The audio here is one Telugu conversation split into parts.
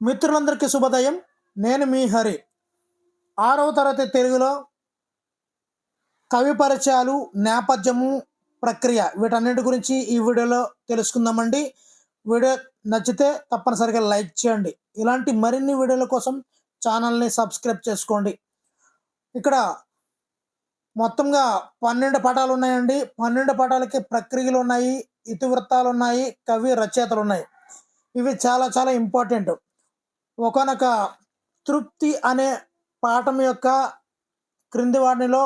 మిత్రులందరికీ శుభోదయం. నేను మీ హరి. 6వ తరగతి తెలుగులో కవి పరిచయాలు, నేపథ్యము, ప్రక్రియ వీటన్నిటి గురించి ఈ వీడియోలో తెలుసుకుందామండి. వీడియో నచ్చితే తప్పనిసరిగా లైక్ చేయండి. ఇలాంటి మరిన్ని వీడియోల కోసం ఛానల్ని సబ్స్క్రైబ్ చేసుకోండి. ఇక్కడ మొత్తంగా 12 పాఠాలు ఉన్నాయండి. 12 పాఠాలకి ప్రక్రియలు ఉన్నాయి, ఇతివృత్తాలు ఉన్నాయి, కవి రచయితలు ఉన్నాయి. ఇవి చాలా చాలా ఇంపార్టెంట్. ఒకానొక తృప్తి అనే పాఠం యొక్క క్రింది వాటిలో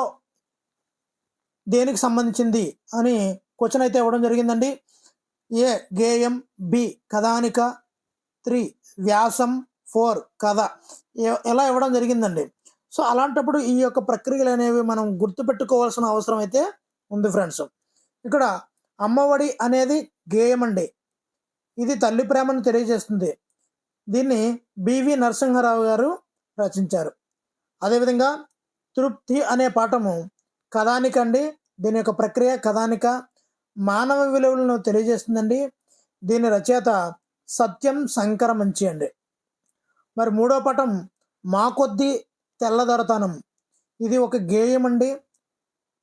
దేనికి సంబంధించింది అని క్వశ్చన్ అయితే ఇవ్వడం జరిగిందండి. ఏ గేయం, బి కథానిక, 3 వ్యాసం, 4 కథ ఎలా ఇవ్వడం జరిగిందండి. సో అలాంటప్పుడు ఈ యొక్క ప్రక్రియలు అనేవి మనం గుర్తుపెట్టుకోవాల్సిన అవసరం అయితే ఉంది ఫ్రెండ్స్. ఇక్కడ అమ్మఒడి అనేది గేయం అండి. ఇది తల్లి ప్రేమను తెలియజేస్తుంది. దీన్ని బివి నరసింహారావు గారు రచించారు. అదేవిధంగా తృప్తి అనే పాఠము కథానిక అండి. దీని యొక్క ప్రక్రియ కథానిక మానవ విలువలను తెలియజేస్తుందండి. దీని రచయిత సత్యం శంకరమంచి అండి. మరి 3వ పాఠం మా కొద్ది తెల్లదొరతనం. ఇది ఒక గేయం అండి.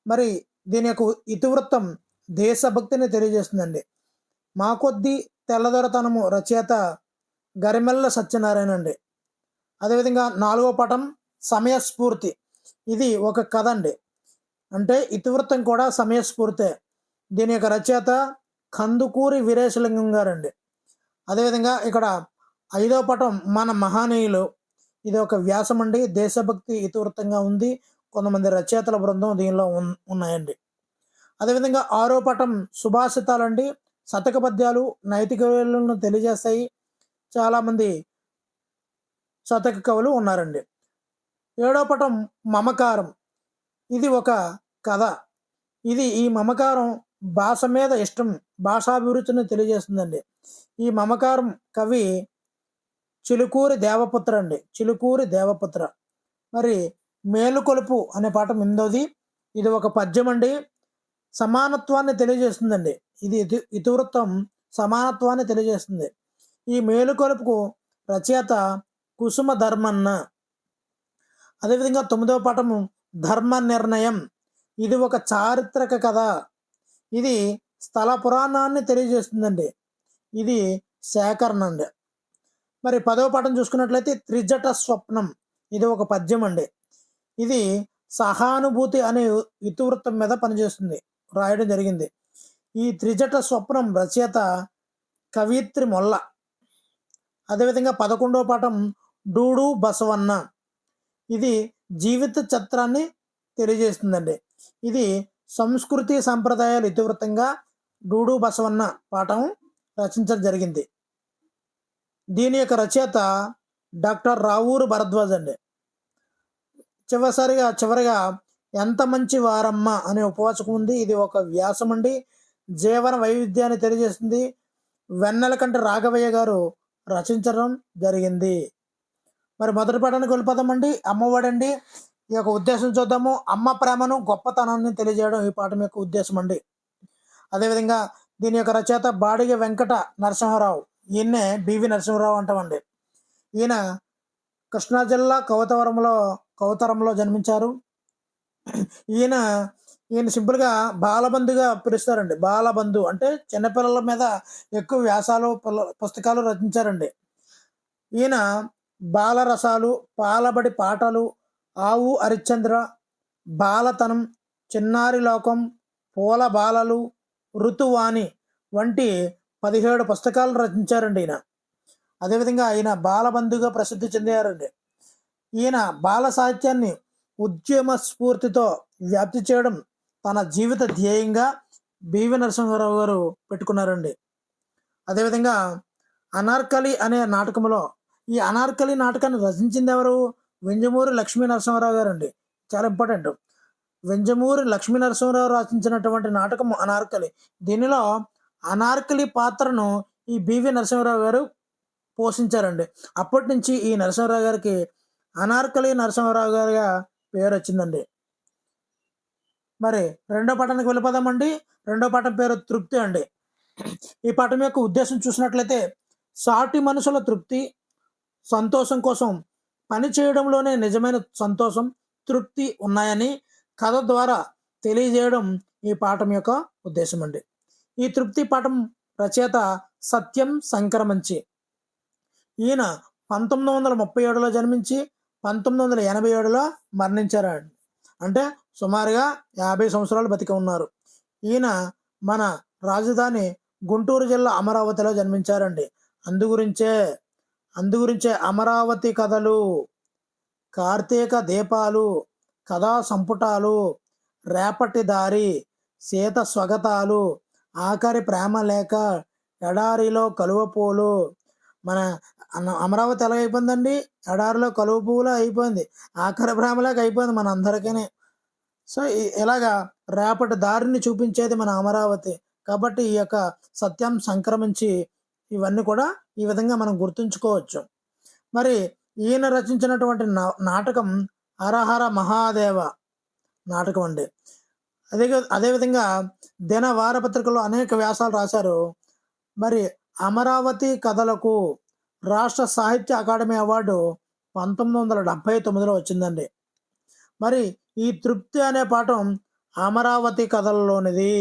మరి దీని యొక్క ఇతివృత్తం దేశభక్తిని తెలియజేస్తుందండి. మా కొద్ది తెల్లదొరతనము రచయిత గరిమెల్ల సత్యనారాయణ అండి. అదేవిధంగా 4వ పాఠం సమయస్ఫూర్తి. ఇది ఒక కథ అండి. అంటే ఇతివృత్తం కూడా సమయస్ఫూర్తే. దీని యొక్క రచయిత కందుకూరి వీరేశలింగం గారండి. అదేవిధంగా ఇక్కడ 5వ పాఠం మన మహానీయులు. ఇది ఒక వ్యాసం అండి. దేశభక్తి ఇతివృత్తంగా ఉంది. కొంతమంది రచయితల బృందం దీనిలో ఉన్నాయండి. అదేవిధంగా 6వ పాఠం సుభాషితాలండి. శతక పద్యాలు నైతిక విలువలను తెలియజేస్తాయి. చాలామంది శతక కవులు ఉన్నారండి. 7వ పాఠం మమకారం. ఇది ఒక కథ. ఈ మమకారం భాష మీద ఇష్టం, భాషాభివృద్ధిని తెలియజేస్తుందండి. ఈ మమకారం కవి చిలుకూరి దేవపుత్ర అండి. చిలుకూరి దేవపుత్ర. మరి మేలుకొలుపు అనే పాఠం 8వది. ఇది ఒక పద్యం అండి. సమానత్వాన్ని తెలియజేస్తుందండి. ఇది ఇతివృత్తం సమానత్వాన్ని తెలియజేస్తుంది. ఈ మేలుకొలుపుకు రచయిత కుసుమ ధర్మన్న. అదేవిధంగా 9వ పాఠము ధర్మ నిర్ణయం. ఇది ఒక చారిత్రక కథ. ఇది స్థల పురాణాన్ని తెలియజేస్తుందండి. ఇది సేకరణ అండి. మరి 10వ పాఠం చూసుకున్నట్లయితే త్రిజట స్వప్నం. ఇది ఒక పద్యం అండి. ఇది సహానుభూతి అనే ఇతివృత్తం మీద పనిచేస్తుంది, రాయడం జరిగింది. ఈ త్రిజట స్వప్నం రచయిత కవిత్రి మొల్ల. అదేవిధంగా 11వ పాఠం డూడు బసవన్న. ఇది జీవిత చిత్రాన్ని తెలియజేస్తుందండి. ఇది సంస్కృతి సంప్రదాయాలు ఇతివృత్తంగా డూడు బసవన్న పాఠం రచించడం జరిగింది. దీని యొక్క రచయిత డాక్టర్ రావూరు భరద్వాజ్ అండి. చివరిగా ఎంత మంచి వారమ్మ అనే ఉపవాచకం ఉంది. ఇది ఒక వ్యాసం అండి. జీవన వైవిధ్యాన్ని తెలియజేస్తుంది. వెన్నెలకంటి రాఘవయ్య గారు రచించడం జరిగింది. మరి మొదటి పాఠానికి వెళ్ళిపోదామండి. అమ్మఒడి అండి. ఈ యొక్క ఉద్దేశం చూద్దాము. అమ్మ ప్రేమను గొప్పతనాన్ని తెలియజేయడం ఈ పాఠం యొక్క ఉద్దేశం అండి. అదేవిధంగా దీని యొక్క రచయిత బాడిగ వెంకట నరసింహారావు. ఈయన్నే బివి నరసింహారావు అంటామండి. ఈయన కృష్ణా జిల్లా కౌతరంలో జన్మించారు. ఈయన సింపుల్గా బాలబంధుగా పిలుస్తారండి. బాలబంధు అంటే చిన్నపిల్లల మీద ఎక్కువ వ్యాసాలు పుస్తకాలు రచించారండి. ఈయన బాలరసాలు, పాలబడి పాటలు, ఆవు హరిశ్చంద్ర, బాలతనం, చిన్నారి లోకం, పూల బాలలు, ఋతువాణి వంటి 17 పుస్తకాలు రచించారండి ఈయన. అదేవిధంగా ఈయన బాలబంధుగా ప్రసిద్ధి చెందారండి. ఈయన బాల సాహిత్యాన్ని ఉద్యమ స్ఫూర్తితో వ్యాప్తి చేయడం తన జీవిత ధ్యేయంగా బివి నరసింహారావు గారు పెట్టుకున్నారండి. అదేవిధంగా అనార్కలి అనే నాటకంలో ఈ అనార్కలి నాటకాన్ని రచించింది ఎవరు? వెంజమూరి లక్ష్మీ నరసింహారావు గారు అండి. చాలా ఇంపార్టెంట్. వెంజమూరి లక్ష్మీ నరసింహారావు రచించినటువంటి నాటకం అనార్కలి. దీనిలో అనార్కలి పాత్రను ఈ బివి నరసింహారావు గారు పోషించారండి. అప్పటి నుంచి ఈ నరసింహారావు గారికి అనార్కలి నరసింహారావు గారిగా పేరు వచ్చిందండి. మరి 2వ పాఠానికి వెళ్ళిపోదామండి. 2వ పాఠం పేరు తృప్తి అండి. ఈ పాఠం యొక్క ఉద్దేశం చూసినట్లయితే సాటి మనుషుల తృప్తి, సంతోషం కోసం పని చేయడంలోనే నిజమైన సంతోషం, తృప్తి ఉన్నాయని కథ ద్వారా తెలియజేయడం ఈ పాఠం యొక్క ఉద్దేశం అండి. ఈ తృప్తి పాఠం రచయిత సత్యం సంక్రమంచి. ఈయన 1937లో జన్మించి 1987లో మరణించారు. అంటే సుమారుగా 50 సంవత్సరాలు బతికి ఉన్నారు. ఈయన మన రాజధాని గుంటూరు జిల్లా అమరావతిలో జన్మించారండి. అందుగురించే అమరావతి కథలు, కార్తీక దీపాలు, కథా సంపుటాలు, రేపటి దారి, సీత స్వగతాలు, ఆఖరి ప్రేమ లేఖ, ఎడారిలో కలువ పూలు. మన అమరావతి ఎలా అయిపోయిందండి? ఎడారిలో కలువ పువ్వులా అయిపోయింది, ఆఖరి ప్రేమలాగా అయిపోయింది మన అందరికీ. సో ఇలాగా రేపటి దారిని చూపించేది మన అమరావతి. కాబట్టి ఈ యొక్క సత్యం సంక్రమించి ఇవన్నీ కూడా ఈ విధంగా మనం గుర్తుంచుకోవచ్చు. మరి ఈయన రచించినటువంటి నాటకం హరహర మహాదేవ నాటకం అండి. అదేవిధంగా దిన వారపత్రికలో అనేక వ్యాసాలు రాశారు. మరి అమరావతి కథలకు రాష్ట్ర సాహిత్య అకాడమీ అవార్డు 1979లో వచ్చిందండి. మరి ఈ తృప్తి అనే పాఠం అమరావతి కథల్లోనిది.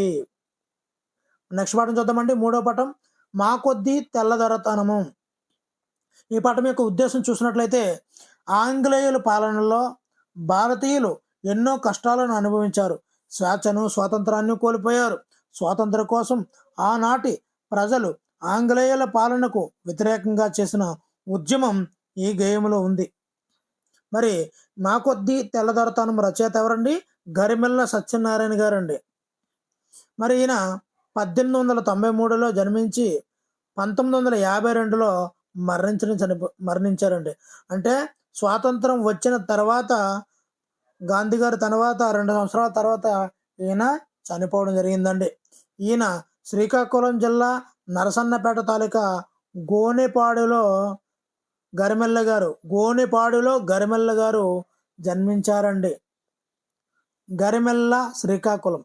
నెక్స్ట్ పాఠం చూద్దామండి. 3వ పాఠం మా కొద్దీ తెల్లదొరతనము. ఈ పాఠం యొక్క ఉద్దేశం చూసినట్లయితే, ఆంగ్లేయుల పాలనలో భారతీయులు ఎన్నో కష్టాలను అనుభవించారు, స్వేచ్ఛను స్వాతంత్రాన్ని కోల్పోయారు. స్వాతంత్రం కోసం ఆనాటి ప్రజలు ఆంగ్లేయుల పాలనకు వ్యతిరేకంగా చేసిన ఉద్యమం ఈ గేయంలో ఉంది. మరి మా కొద్దీ తెల్లదొరతనం రచయిత ఎవరండి? గరిమెళ్ళ సత్యనారాయణ గారండి. మరి ఈయన 1893లో జన్మించి 1952లో మరణించారండి. అంటే స్వాతంత్రం వచ్చిన తర్వాత, గాంధీ గారి తర్వాత 2 సంవత్సరాల తర్వాత ఈయన చనిపోవడం జరిగిందండి. ఈయన శ్రీకాకుళం జిల్లా నరసన్నపేట తాలూకా గోనెపాడులో గరిమెళ్ళ గారు జన్మించారండి. గరిమెళ్ళ శ్రీకాకుళం.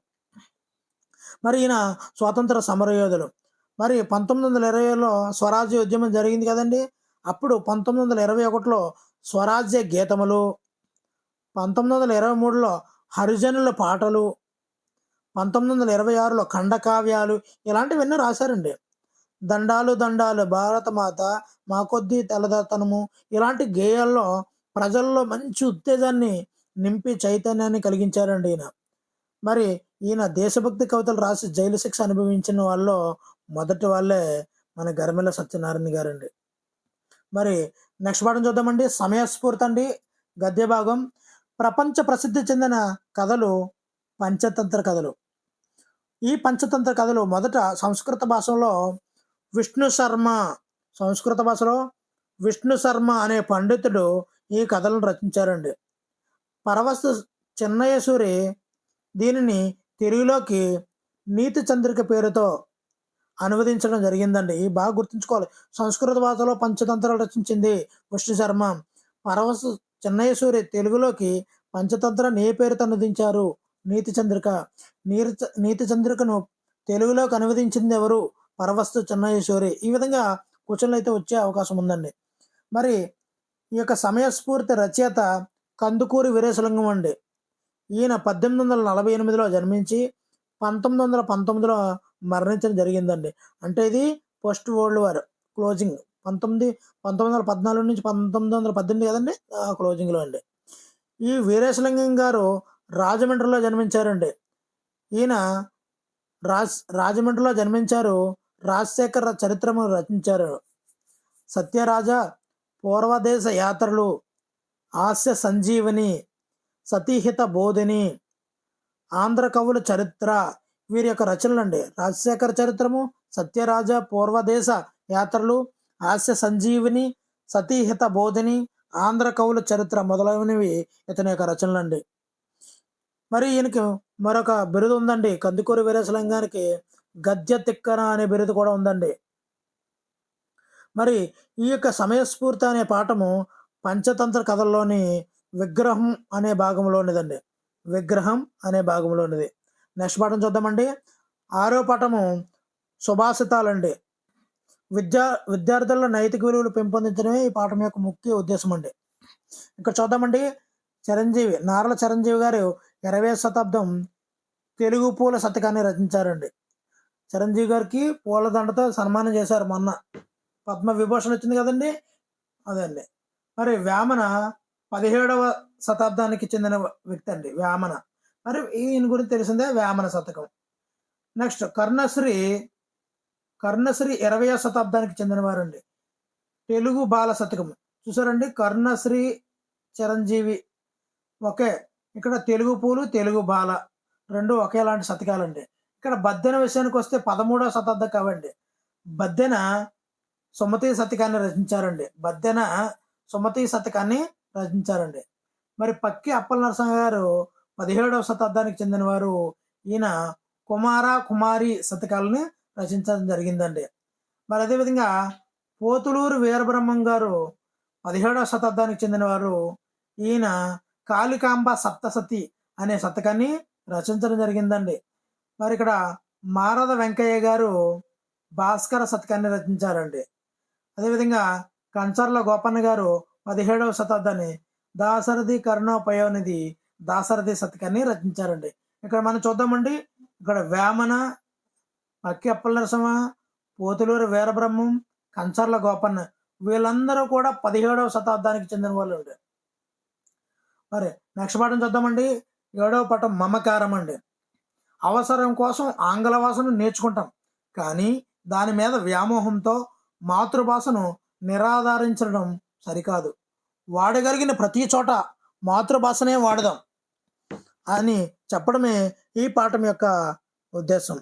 మరి ఈయన స్వాతంత్ర సమరయోధులు. మరి 1920లో స్వరాజ్య ఉద్యమం జరిగింది కదండి. అప్పుడు 1921లో స్వరాజ్య గీతములు, 1923లో హరిజనుల పాటలు, 1926లో ఖండకావ్యాలు ఇలాంటివన్నీ రాశారండి. దండాలు దండాలు భారతమాత, మా కొద్దీ తెల్లదొరతనము ఇలాంటి గేయాల్లో ప్రజల్లో మంచి ఉత్తేజాన్ని నింపి చైతన్యాన్ని కలిగించారండి ఈయన. మరి ఈయన దేశభక్తి కవితలు రాసి జైలు శిక్ష అనుభవించిన వాళ్ళలో మొదటి వాళ్ళే మన గరిమెళ్ళ సత్యనారాయణ గారండి. మరి నెక్స్ట్ పాఠం చూద్దామండి. సమయస్ఫూర్తి అండి. గద్య భాగం. ప్రపంచ ప్రసిద్ధి చెందిన కథలు పంచతంత్ర కథలు. ఈ పంచతంత్ర కథలు మొదట సంస్కృత భాషలో విష్ణు శర్మ అనే పండితుడు ఈ కథలను రచించారండి. పరవస్తు చిన్నయసూరి దీనిని తెలుగులోకి నీతి చంద్రిక పేరుతో అనువదించడం జరిగిందండి. బాగా గుర్తుంచుకోవాలి. సంస్కృత భాషలో పంచతంత్రాలు రచించింది విష్ణు శర్మ. పరవస్తు చిన్నయసూరి తెలుగులోకి పంచతంత్రాన్ని ఏ పేరుతో అనువదించారు? నీతి చంద్రిక. నీతి చంద్రికను తెలుగులోకి అనువదించింది ఎవరు? పరవస్తు చిన్నయసూరి. ఈ విధంగా క్వశ్చన్లు అయితే వచ్చే అవకాశం ఉందండి. మరి ఈ యొక్క సమయస్ఫూర్తి రచయిత కందుకూరి వీరేశలింగం అండి. ఈయన 1848లో జన్మించి 1919లో మరణించడం జరిగిందండి. అంటే ఇది పోస్ట్ వరల్డ్ వార్ క్లోజింగ్. 1914 నుంచి 1918 కదండి, క్లోజింగ్లో అండి. ఈ వీరేశలింగం గారు రాజమండ్రిలో జన్మించారండి. ఈయన రాజమండ్రిలో జన్మించారు. రాజశేఖర చరిత్రను రచించారు. సత్యరాజ, పూర్వదేశ యాత్రలు, హాస్య సంజీవని, సతీహిత బోధిని, ఆంధ్ర కవుల చరిత్ర వీరి యొక్క రచనలండి. రాజశేఖర చరిత్రము, సత్యరాజ, పూర్వదేశ యాత్రలు, హాస్య సంజీవిని, సతీహిత బోధిని, ఆంధ్ర కవుల చరిత్ర మొదలైనవి ఇతని యొక్క రచనలండి. మరి ఈయనకి మరొక బిరుదు ఉందండి. కందుకూరి వీరేశలింగానికి గద్య తిక్కన అనే బిరుదు కూడా ఉందండి. మరి ఈ యొక్క సమయస్ఫూర్తి అనే పాఠము పంచతంత్ర కథల్లోని విగ్రహం అనే భాగంలోనిదండి. నెక్స్ట్ పాఠం చూద్దామండి. 6వ పాఠము సుభాషితాలండి. విద్యార్థుల్లో నైతిక విలువలు పెంపొందించడమే ఈ పాఠం యొక్క ముఖ్య ఉద్దేశం అండి. ఇక్కడ చూద్దామండి. నారల చిరంజీవి గారు 20వ శతాబ్దం తెలుగు పూల శతకాన్ని రచించారండి. చిరంజీవి గారికి పూలదండతో సన్మానం చేశారు మొన్న. పద్మ విభూషణ్ వచ్చింది కదండి, అదే అండి. మరి వేమన 17వ శతాబ్దానికి చెందిన వ్యక్తి అండి వేమన. మరి ఈయన గురించి తెలిసిందే వేమన శతకం. నెక్స్ట్ కర్ణశ్రీ 20వ శతాబ్దానికి చెందినవారండి. తెలుగు బాల శతకం చూసారండి. కర్ణశ్రీ చిరంజీవి ఒకే. ఇక్కడ తెలుగు పూలు తెలుగు బాల రెండు ఒకేలాంటి శతకాలండి. ఇక్కడ బద్దెన విషయానికి వస్తే 13వ శతాబ్దం కావండి. బద్దెన సుమతి శతకాన్ని రచించారండి. మరి పక్కి అప్పల నరసింహ గారు 17వ శతాబ్దానికి చెందినవారు. ఈయన కుమారి శతకాలని రచించడం జరిగిందండి. మరి అదేవిధంగా పోతులూరు వీరబ్రహ్మం గారు 17వ శతాబ్దానికి చెందినవారు. ఈయన కాళికాంబ సప్తసతి అనే శతకాన్ని రచించడం జరిగిందండి. మరి ఇక్కడ మారద వెంకయ్య గారు భాస్కర శతకాన్ని రచించారండి. అదేవిధంగా కంచర్ల గోపన్న గారు 17వ శతాబ్దాన్ని దాశరథి కరుణోపయోనిధి దాశరథి శతకాన్ని రచించారండి. ఇక్కడ మనం చూద్దామండి. ఇక్కడ వేమన, పక్కి అప్పల నరసింహ, పోతులూరు వీరబ్రహ్మం, కంచర్ల గోపన్న వీళ్ళందరూ కూడా 17వ శతాబ్దానికి చెందిన వాళ్ళు అండి. మరి నెక్స్ట్ పాఠం చూద్దామండి. 7వ పాఠం మమకారం అండి. అవసరం కోసం ఆంగ్ల భాషను నేర్చుకుంటాం, కానీ దాని మీద వ్యామోహంతో మాతృభాషను నిరాధారించడం సరికాదు. వాడగలిగిన ప్రతి చోట మాతృభాషనే వాడదాం అని చెప్పడమే ఈ పాఠం యొక్క ఉద్దేశం.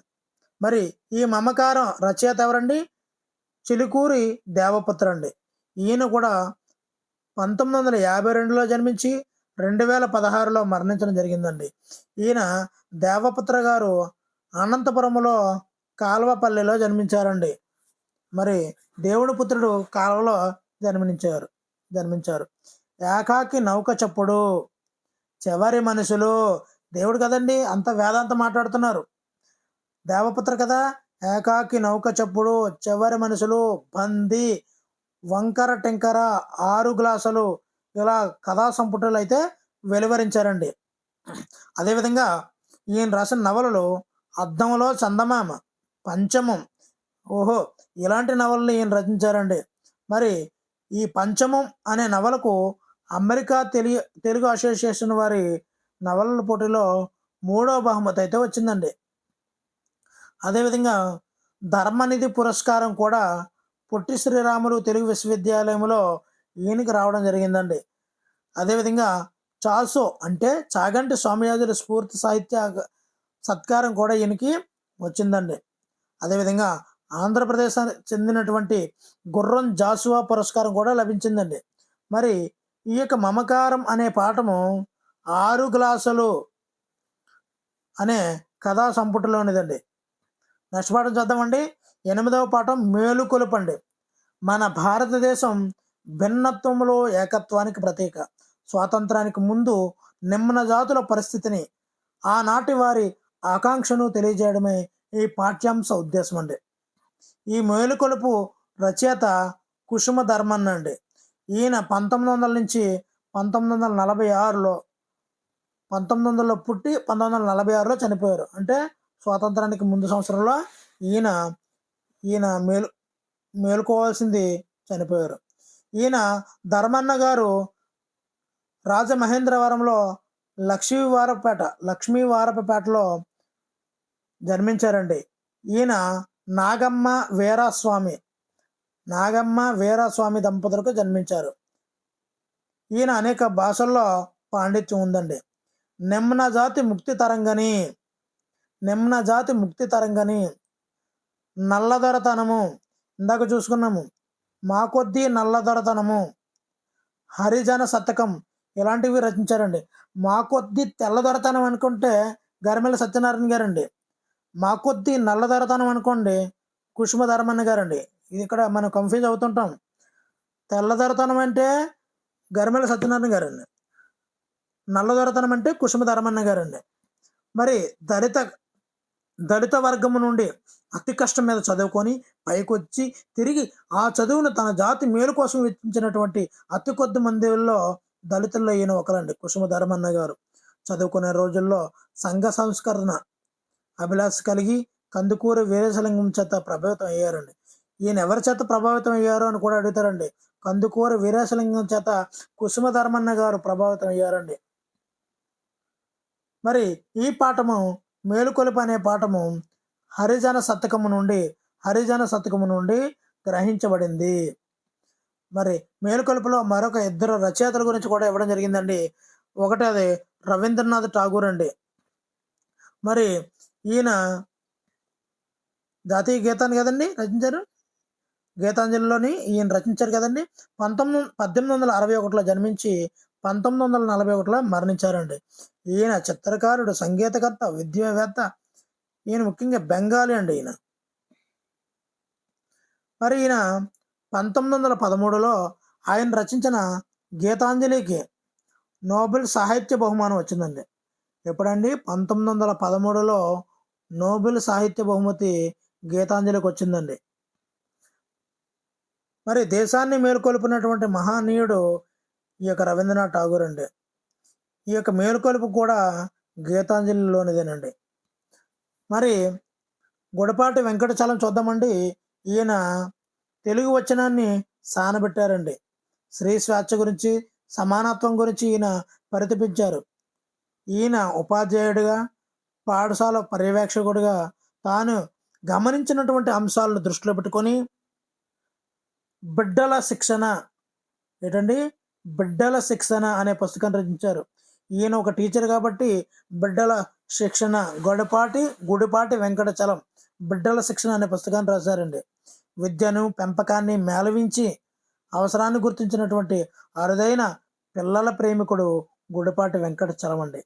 మరి ఈ మమకారం రచయిత ఎవరండి? చిలుకూరి దేవపుత్ర అండి. ఈయన కూడా 1952లో జన్మించి 2016లో మరణించడం జరిగిందండి. ఈయన దేవపుత్ర గారు అనంతపురంలో కాల్వపల్లిలో జన్మించారండి. మరి దేవుడి పుత్రుడు కాలువలో జన్మించారు. ఏకాకి నౌక చప్పుడు చివరి మనుషులు. దేవుడు కదండి, అంత వేదాంత మాట్లాడుతున్నారు. దేవపుత్ర కదా. ఏకాకి నౌక చప్పుడు, చివరి మనుషులు, బంది, వంకర టెంకర, 6 గ్లాసులు ఇలా కథా సంపుటాలు అయితే వెలువరించారండి. అదేవిధంగా ఈయన రాసిన నవలలు అద్దంలో చందమామ, పంచమం, ఇలాంటి నవలను ఈయన రచించారండి. మరి ఈ పంచమం అనే నవలకు అమెరికా తెలుగు అసోసియేషన్ వారి నవలల పోటీలో 3వ బహుమతి అయితే వచ్చిందండి. అదేవిధంగా ధర్మనిధి పురస్కారం కూడా పొట్టి శ్రీరాములు తెలుగు విశ్వవిద్యాలయంలో ఈయనకి రావడం జరిగిందండి. అదేవిధంగా చాసో అంటే చాగంటి స్వామియాజుల స్ఫూర్తి సాహిత్య సత్కారం కూడా ఈయనకి వచ్చిందండి. అదేవిధంగా ఆంధ్రప్రదేశ్ చెందినటువంటి గుర్రం జాషువా పురస్కారం కూడా లభించిందండి. మరి ఈ యొక్క మమకారం అనే పాఠము 6 గ్లాసులు అనే కథా సంపుటిలోనిదండి. నెక్స్ట్ పాఠం చూద్దామండి. 8వ పాఠం మేలుకొలుపండి. మన భారతదేశం భిన్నత్వంలో ఏకత్వానికి ప్రతీక. స్వాతంత్రానికి ముందు నిమ్న జాతుల పరిస్థితిని, ఆనాటి వారి ఆకాంక్షను తెలియజేయడమే ఈ పాఠ్యాంశ ఉద్దేశం అండి. ఈ మేలుకొలుపు రచయిత కుసుమ ధర్మన్ అండి. ఈయన 1900 నుంచి 1946లో 1900లో పుట్టి 1946లో చనిపోయారు. అంటే స్వాతంత్రానికి ముందు సంవత్సరంలో ఈయన మేలుకోవాల్సింది చనిపోయారు. ఈయన ధర్మన్న గారు రాజమహేంద్రవరంలో లక్ష్మీవారపపేటలో జన్మించారండి. ఈయన నాగమ్మ వీరాస్వామి దంపతులకు జన్మించారు. ఈయన అనేక భాషల్లో పాండిత్యం ఉందండి. నిమ్న జాతి ముక్తి తరంగని, నల్లదొరతనము ఇందాక చూసుకున్నాము, మా కొద్దీ నల్లదొరతనము, హరిజన శతకం ఇలాంటివి రచించారండి. మా కొద్దీ తెల్లదొరతనం అనుకుంటే గరిమెళ్ళ సత్యనారాయణ గారండి. మా కొద్దీ నల్లదొరతనం అనుకోండి కుసుమ ధర్మన్న గారండి. ఇది ఇక్కడ మనం కన్ఫ్యూజ్ అవుతుంటాం. తెల్లదొరతనం అంటే గరిమెళ్ళ సత్యనారాయణ గారండి, నల్లదొరతనం అంటే కుసుమ ధర్మన్న గారండి. మరి దళిత వర్గము నుండి అతి కష్టం మీద చదువుకొని పైకొచ్చి తిరిగి ఆ చదువును తన జాతి మేలు కోసం వెచ్చించినటువంటి అతి కొద్ది మందిలో దళితుల్లో ఈయన ఒకరండి. కుసుమ ధర్మన్న గారు చదువుకునే రోజుల్లో సంఘ సంస్కరణ అభిలాష కలిగి కందుకూరి వీరేశలింగం చేత ప్రభావితం అయ్యారండి. ఈయన ఎవరి చేత ప్రభావితం అయ్యారు అని కూడా అడుగుతారండి. కందుకూరి వీరేశలింగం చేత కుసుమ ధర్మన్న గారు ప్రభావితం అయ్యారండి. మరి ఈ పాఠము మేలుకొలుపు అనే పాఠము హరిజన శతకము నుండి గ్రహించబడింది. మరి మేలుకొలుపులో మరొక ఇద్దరు రచయితల గురించి కూడా ఇవ్వడం జరిగిందండి. ఒకటి అది రవీంద్రనాథ్ ఠాగూర్ అండి. మరి ఈయన జాతీయ గీతాన్ని కదండి రచించారు, గీతాంజలిలోని ఈయన రచించారు కదండి. 1861లో జన్మించి 1941లో మరణించారండి. ఈయన చిత్రకారుడు, సంగీతకర్త, విద్యావేత్త. ఈయన ముఖ్యంగా బెంగాలీ అండి ఈయన. మరి ఈయన 1913లో ఆయన రచించిన గీతాంజలికి నోబెల్ సాహిత్య బహుమానం వచ్చిందండి. ఎప్పుడండి? 1913లో నోబెల్ సాహిత్య బహుమతి గీతాంజలికి వచ్చిందండి. మరి దేశాన్ని మేలుకొల్పినటువంటి మహానీయుడు ఈ యొక్క రవీంద్రనాథ్ ఠాగూర్ అండి. ఈ యొక్క మేలుకొలుపు కూడా గీతాంజలిలోనిదేనండి. మరి గుడపాటి వెంకటచలం చూద్దామండి. ఈయన తెలుగు వచనాన్ని సానబెట్టారండి. స్త్రీ స్వేచ్ఛ గురించి, సమానత్వం గురించి ఈయన పరితపించారు. ఈయన ఉపాధ్యాయుడిగా, పాఠశాల పర్యవేక్షకుడిగా తాను గమనించినటువంటి అంశాలను దృష్టిలో పెట్టుకొని బిడ్డల శిక్షణ అనే పుస్తకాన్ని రచించారు. ఈయన ఒక టీచర్ కాబట్టి బిడ్డల శిక్షణ, గుడిపాటి వెంకటచలం బిడ్డల శిక్షణ అనే పుస్తకాన్ని రాశారండి. విద్యను, పెంపకాన్ని మేళవించి అవసరాన్ని గుర్తించినటువంటి అరుదైన పిల్లల ప్రేమికుడు గుడిపాటి వెంకటచలం అండి.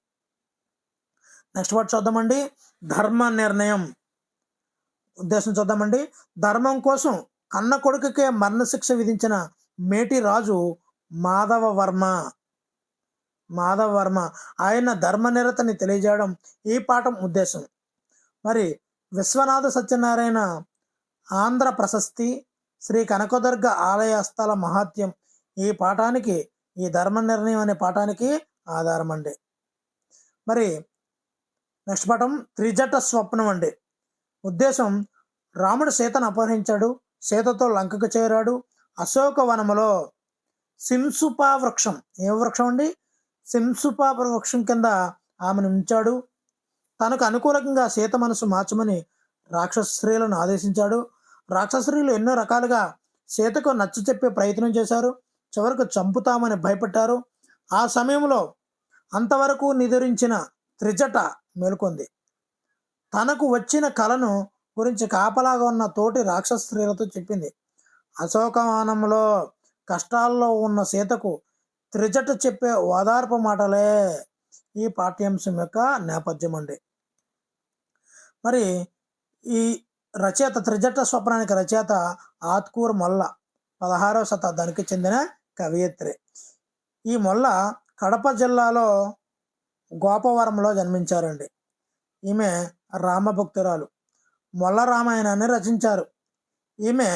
నెక్స్ట్ పార్ట్ చూద్దామండి. ధర్మ నిర్ణయం ఉద్దేశం చూద్దామండి. ధర్మం కోసం కన్న కొడుకుకే మరణశిక్ష విధించిన మేటి రాజు మాధవవర్మ. ఆయన ధర్మనిరతని తెలియజేయడం ఈ పాఠం ఉద్దేశం. మరి విశ్వనాథ సత్యనారాయణ ఆంధ్ర ప్రశస్తి, శ్రీ కనకదుర్గ ఆలయ స్థల మహాత్యం ఈ ధర్మ నిర్ణయం అనే పాఠానికి ఆధారం అండి. మరి నెక్స్ట్ పాఠం త్రిజట స్వప్నం అండి. ఉద్దేశం రాముడు సీతను అపహరించాడు, సీతతో లంకకు చేరాడు. అశోకవనములో సింసుపా వృక్షం, ఏ వృక్షం అండి? సింసుపా వృక్షం కింద ఆమెను ఉంచాడు. తనకు అనుకూలంగా సీత మనసు మార్చమని రాక్షస స్త్రీలను ఆదేశించాడు. రాక్షస స్త్రీలు ఎన్నో రకాలుగా సీతకు నచ్చ చెప్పే ప్రయత్నం చేశారు. చివరకు చంపుతామని భయపెట్టారు. ఆ సమయంలో అంతవరకు నిదురించిన త్రిజట మేల్కొంది. తనకు వచ్చిన కలను గురించి కాపలాగా ఉన్న తోటి రాక్షస స్త్రీలతో చెప్పింది. అశోకవనంలో కష్టాల్లో ఉన్న సీతకు త్రిజట చెప్పే ఓదార్పు మాటలే ఈ పాఠ్యాంశం యొక్క నేపథ్యం అండి. మరి ఈ రచయిత, త్రిజట స్వప్నానికి రచయిత ఆత్కూరు మొల్ల, 16వ శతాబ్దానికి చెందిన కవయిత్రి. ఈ మొల్ల కడప జిల్లాలో గోపవరంలో జన్మించారండి. ఈమె రామభక్తురాలు. మొల్ల రామాయణాన్ని రచించారు. ఈమె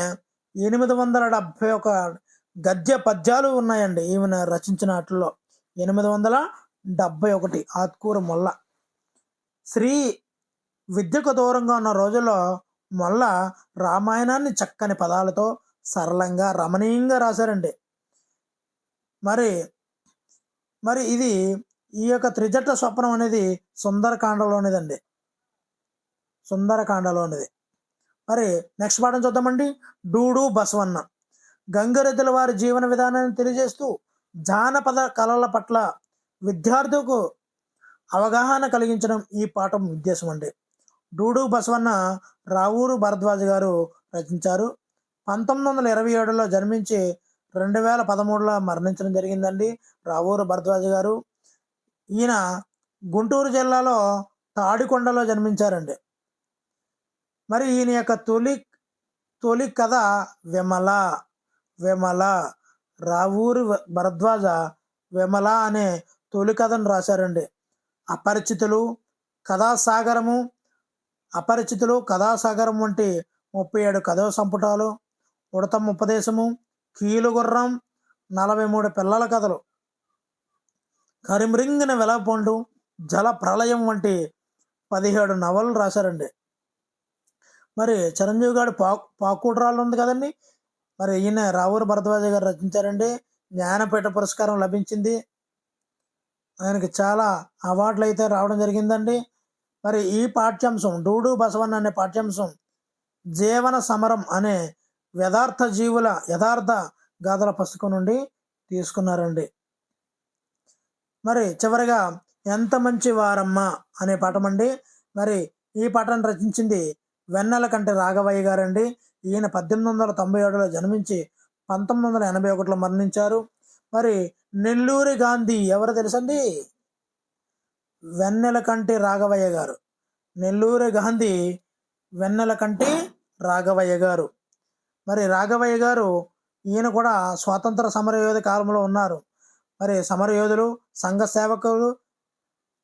871 గద్య పద్యాలు ఉన్నాయండి ఈమెన రచించిన వాటిల్లో. 871 ఆత్కూరు మొల్ల. శ్రీ విద్యకు దూరంగా ఉన్న రోజుల్లో మొల్ల రామాయణాన్ని చక్కని పదాలతో సరళంగా, రమణీయంగా రాశారండి. మరి ఇది ఈ యొక్క త్రిజట స్వప్నం అనేది సుందరకాండలోనిదండి. మరి నెక్స్ట్ పాఠం చూద్దామండి. డూడు బసవన్న. గంగిరెద్దుల వారి జీవన విధానాన్ని తెలియజేస్తూ జానపద కళల పట్ల విద్యార్థులకు అవగాహన కలిగించడం ఈ పాఠం ఉద్దేశం అండి. డూడు బసవన్న రావూరు భరద్వాజ గారు రచించారు. 1927లో జన్మించి 2013లో మరణించడం జరిగిందండి రావూరు భరద్వాజ గారు. ఈయన గుంటూరు జిల్లాలో తాడికొండలో జన్మించారండి. మరి ఈయన యొక్క తొలి కథ విమల. రావూరి భరద్వాజ విమల అనే తొలి కథను రాశారండి. అపరిచితులు, కథాసాగరము, అపరిచితులు, కథాసాగరం వంటి 37 కథా సంపుటాలు, ఉడతమ్మ ఉపదేశము, కీలుగుర్రం, 43 పిల్లల కథలు, కరిమ్రింగిన వెలపండు, జల ప్రళయం వంటి 17 నవలలు రాశారండి. మరి చిరంజీవి గారు పాకుట్రాళ్ళు ఉంది కదండి, మరి ఈయన రావూరి భరద్వాజ గారు రచించారండి. జ్ఞానపీఠ పురస్కారం లభించింది. ఆయనకి చాలా అవార్డులు అయితే రావడం జరిగిందండి. మరి ఈ పాఠ్యాంశం డూడు బసవన్న అనే పాఠ్యాంశం జీవన సమరం అనే యథార్థ గాథల పుస్తకం నుండి తీసుకున్నారండి. మరి చివరిగా ఎంత మంచి వారమ్మ అనే పాఠం అండి. మరి ఈ పాఠాన్ని రచించింది వెన్నెలకంటి రాఘవయ్య గారండి. ఈయన 1897లో జన్మించి 1981లో మరణించారు. మరి నెల్లూరి గాంధీ ఎవరు తెలుసండి? వెన్నెలకంటి రాఘవయ్య గారు. నెల్లూరి గాంధీ వెన్నెలకంటి రాఘవయ్య గారు. మరి రాఘవయ్య గారు ఈయన కూడా స్వాతంత్ర సమరయోధ కాలంలో ఉన్నారు. మరి సమరయోధులు, సంఘ సేవకులు.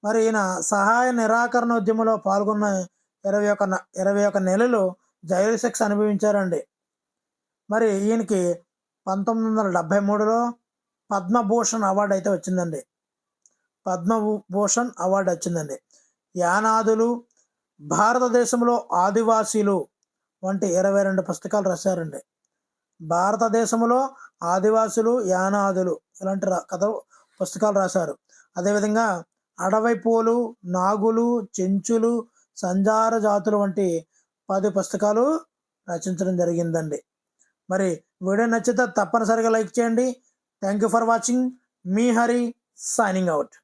మరి ఈయన సహాయ నిరాకరణ ఉద్యమంలో పాల్గొన్న 21 నెలలు జైలు శిక్ష అనుభవించారండి. మరి ఈయనకి 1973లో పద్మభూషణ్ అవార్డు అయితే వచ్చిందండి. పద్మభూషణ్ అవార్డు వచ్చిందండి. యానాదులు, భారతదేశంలో ఆదివాసీలు వంటి 22 పుస్తకాలు రాశారండి. భారతదేశంలో ఆదివాసులు, యానాదులు ఇలాంటి కథ పుస్తకాలు రాశారు. అదేవిధంగా అడవి పూలు, నాగులు, చెంచులు, సంచార జాతులు వంటి 10 పుస్తకాలు రచించడం జరిగిందండి. మరి వీడియో నచ్చితే తప్పనిసరిగా లైక్ చేయండి. Thank you for watching. Me Hari signing out.